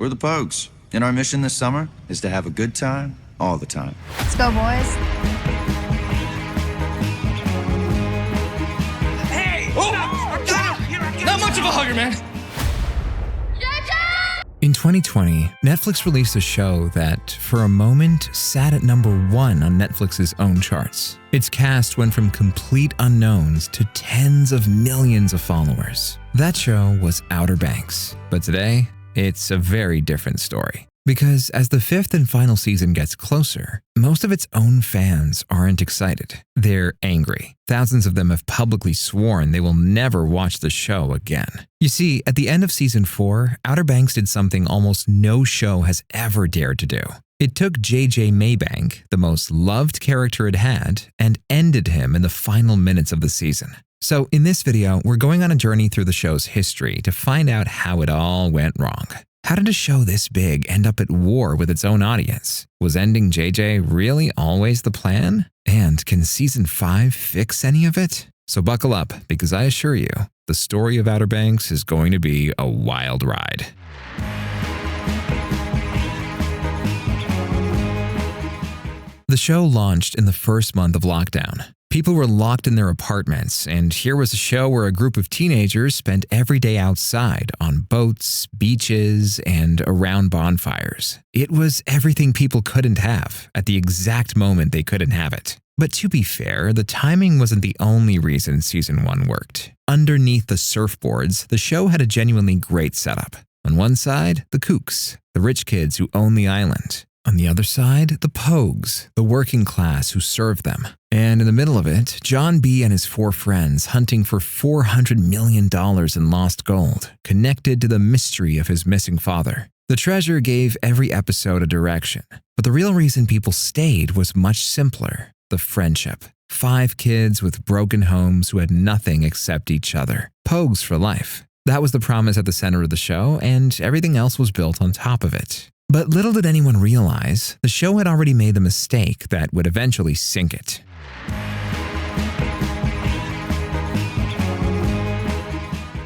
We're the Pogues, and our mission this summer is to have a good time all the time. Let's go, boys. Hey! Oh! Not much of a hugger, man. In 2020, Netflix released a show that, for a moment, sat at number 1 on Netflix's own charts. Its cast went from complete unknowns to tens of millions of followers. That show was Outer Banks. But today, it's a very different story. Because as the 5th and final season gets closer, most of its own fans aren't excited. They're angry. Thousands of them have publicly sworn they will never watch the show again. You see, at the end of season 4, Outer Banks did something almost no show has ever dared to do. It took JJ Maybank, the most loved character it had, and ended him in the final minutes of the season. So in this video, we're going on a journey through the show's history to find out how it all went wrong. How did a show this big end up at war with its own audience? Was ending JJ really always the plan? And can season 5 fix any of it? So buckle up, because I assure you, the story of Outer Banks is going to be a wild ride. The show launched in the first month of lockdown. People were locked in their apartments, and here was a show where a group of teenagers spent every day outside on boats, beaches, and around bonfires. It was everything people couldn't have at the exact moment they couldn't have it. But to be fair, the timing wasn't the only reason season 1 worked. Underneath the surfboards, the show had a genuinely great setup. On one side, the kooks, the rich kids who own the island. On the other side, the Pogues, the working class who served them. And in the middle of it, John B. and his 4 friends hunting for $400 million in lost gold, connected to the mystery of his missing father. The treasure gave every episode a direction, but the real reason people stayed was much simpler: the friendship. 5 kids with broken homes who had nothing except each other. Pogues for life. That was the promise at the center of the show, and everything else was built on top of it. But little did anyone realize, the show had already made the mistake that would eventually sink it.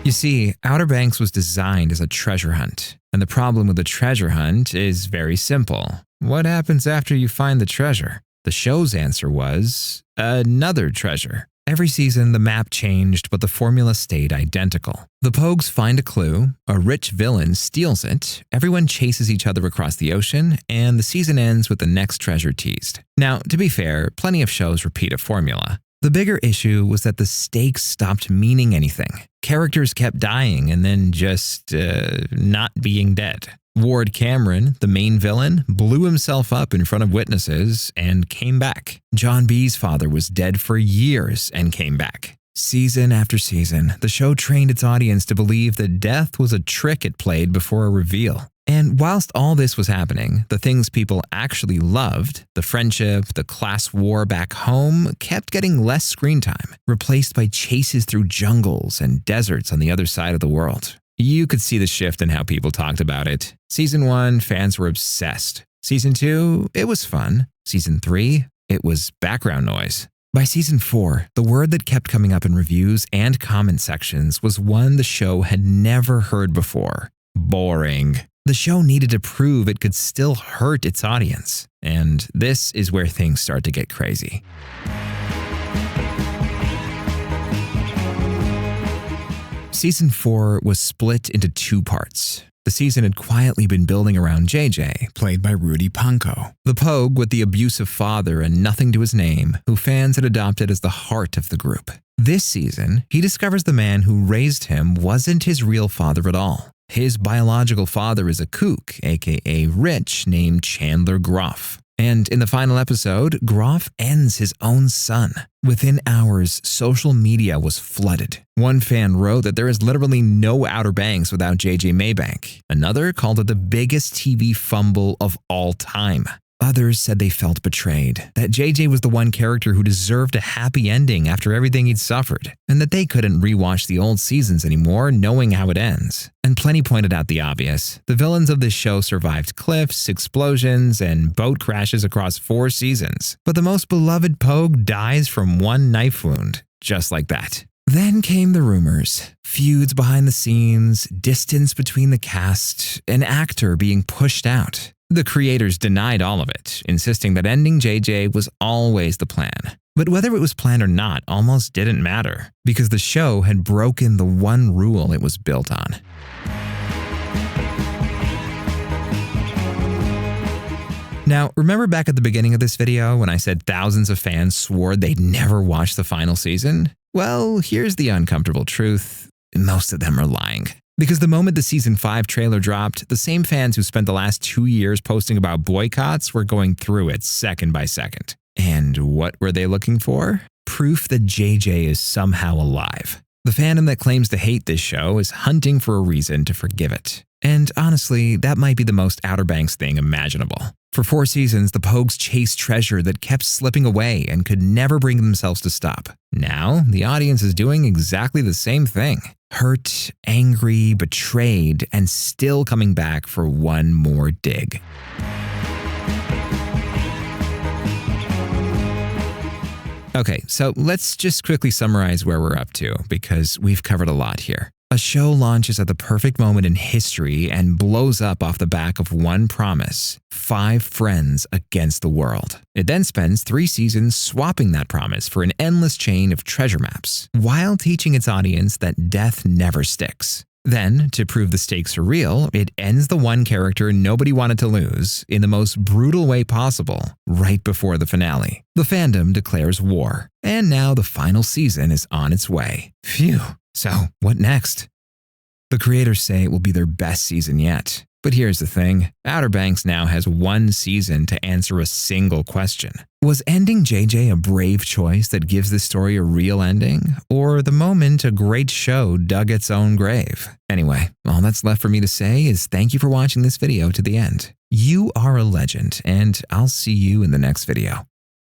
You see, Outer Banks was designed as a treasure hunt, and the problem with the treasure hunt is very simple. What happens after you find the treasure? The show's answer was another treasure. Every season, the map changed, but the formula stayed identical. The Pogues find a clue, a rich villain steals it, everyone chases each other across the ocean, and the season ends with the next treasure teased. Now, to be fair, plenty of shows repeat a formula. The bigger issue was that the stakes stopped meaning anything. Characters kept dying and then just not being dead. Ward Cameron, the main villain, blew himself up in front of witnesses and came back. John B.'s father was dead for years and came back. Season after season, the show trained its audience to believe that death was a trick it played before a reveal. And whilst all this was happening, the things people actually loved, the friendship, the class war back home, kept getting less screen time, replaced by chases through jungles and deserts on the other side of the world. You could see the shift in how people talked about it. Season 1, fans were obsessed. Season 2, it was fun. Season 3, it was background noise. By season 4, the word that kept coming up in reviews and comment sections was one the show had never heard before: boring. The show needed to prove it could still hurt its audience. And this is where things start to get crazy. Season 4 was split into 2 parts. The season had quietly been building around JJ, played by Rudy Panko, the Pogue with the abusive father and nothing to his name, who fans had adopted as the heart of the group. This season, he discovers the man who raised him wasn't his real father at all. His biological father is a kook, aka Rich, named Chandler Groff. And in the final episode, Groff ends his own son. Within hours, social media was flooded. One fan wrote that there is literally no Outer Banks without JJ Maybank. Another called it the biggest TV fumble of all time. Others said they felt betrayed, that JJ was the one character who deserved a happy ending after everything he'd suffered, and that they couldn't rewatch the old seasons anymore knowing how it ends. And plenty pointed out the obvious. The villains of this show survived cliffs, explosions, and boat crashes across 4 seasons. But the most beloved Pogue dies from one knife wound, just like that. Then came the rumors, feuds behind the scenes, distance between the cast, an actor being pushed out. The creators denied all of it, insisting that ending JJ was always the plan. But whether it was planned or not almost didn't matter, because the show had broken the one rule it was built on. Now, remember back at the beginning of this video when I said thousands of fans swore they'd never watch the final season? Well, here's the uncomfortable truth. Most of them are lying. Because the moment the Season 5 trailer dropped, the same fans who spent the last 2 years posting about boycotts were going through it second by second. And what were they looking for? Proof that JJ is somehow alive. The fandom that claims to hate this show is hunting for a reason to forgive it. And honestly, that might be the most Outer Banks thing imaginable. For 4 seasons, the Pogues chased treasure that kept slipping away and could never bring themselves to stop. Now, the audience is doing exactly the same thing. Hurt, angry, betrayed, and still coming back for one more dig. Okay, so let's just quickly summarize where we're up to, because we've covered a lot here. A show launches at the perfect moment in history and blows up off the back of one promise: 5 friends against the world. It then spends 3 seasons swapping that promise for an endless chain of treasure maps, while teaching its audience that death never sticks. Then, to prove the stakes are real, it ends the one character nobody wanted to lose in the most brutal way possible, right before the finale. The fandom declares war, and now the final season is on its way. Phew. So, what next? The creators say it will be their best season yet. But here's the thing, Outer Banks now has 1 season to answer a single question. Was ending JJ a brave choice that gives the story a real ending? Or the moment a great show dug its own grave? Anyway, all that's left for me to say is thank you for watching this video to the end. You are a legend, and I'll see you in the next video.